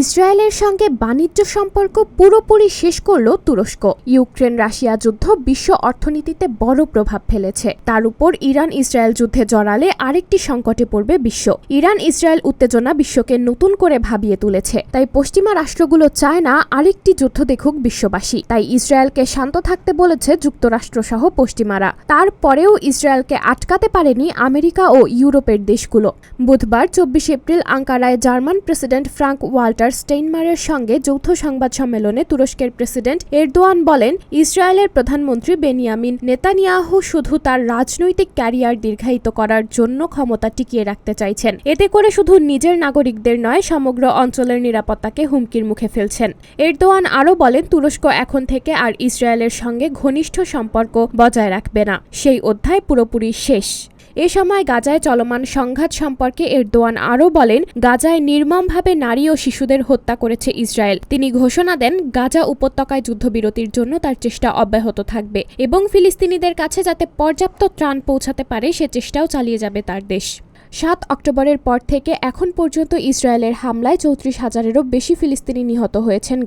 ইসরায়েলের সঙ্গে বাণিজ্য সম্পর্ক পুরোপুরি শেষ করল তুরস্ক। ইউক্রেন রাশিয়া যুদ্ধ বিশ্ব অর্থনীতিতে বড় প্রভাব ফেলেছে। তার উপর ইরান ইসরায়েল যুদ্ধে জড়ালে আরেকটি সংকটে পড়বে বিশ্ব। ইরান ইসরায়েল উত্তেজনা বিশ্বকে নতুন করে ভাবিয়ে তুলেছে। তাই পশ্চিমা রাষ্ট্রগুলো চায় না আরেকটি যুদ্ধ দেখুক বিশ্ববাসী। তাই ইসরায়েলকে শান্ত থাকতে বলেছে যুক্তরাষ্ট্রসহ পশ্চিমারা। তারপরেও ইসরায়েলকে আটকাতে পারেনি আমেরিকা ও ইউরোপের দেশগুলো। বুধবার ২৪ এপ্রিল আঙ্কারায় জার্মান প্রেসিডেন্ট ফ্রাঙ্ক ওয়াল্টার স্টেইনমারের সঙ্গে যৌথ সংবাদ সম্মেলনে তুরস্কের প্রেসিডেন্ট এরদোয়ান বলেন, ইসরায়েলের প্রধানমন্ত্রী বেনিয়ামিন নেতানিয়াহু শুধু তার রাজনৈতিক ক্যারিয়ার দীর্ঘায়িত করার জন্য ক্ষমতা টিকিয়ে রাখতে চাইছেন। এতে করে শুধু নিজের নাগরিকদের নয়, সমগ্র অঞ্চলের নিরাপত্তাকে হুমকির মুখে ফেলছেন। এরদোয়ান আরও বলেন, তুরস্ক এখন থেকে আর ইসরায়েলের সঙ্গে ঘনিষ্ঠ সম্পর্ক বজায় রাখবে না। সেই অধ্যায় পুরোপুরি শেষ। এ সময় গাজায় চলমান সংঘাত সম্পর্কে এরদোয়ান আরও বলেন, গাজায় নির্মমভাবে নারী ও শিশুদের হত্যা করেছে ইসরায়েল। তিনি ঘোষণা দেন, গাজা উপত্যকায় যুদ্ধবিরতির জন্য তার চেষ্টা অব্যাহত থাকবে এবং ফিলিস্তিনিদের কাছে যাতে পর্যাপ্ত ত্রাণ পৌঁছাতে পারে সে চেষ্টাও চালিয়ে যাবে তার দেশ। ৭ অক্টোবরের পর থেকে এখন পর্যন্ত ইসরায়েলের হামলায় ৩৪,০০০-এরও বেশি ফিলিস্তিনি নিহত হয়েছেন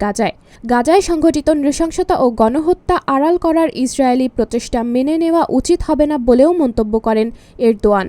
গাজায় সংঘটিত নৃশংসতা ও গণহত্যা আড়াল করার ইসরায়েলি প্রচেষ্টা মেনে নেওয়া উচিত হবে না বলেও মন্তব্য করেন এরদোয়ান।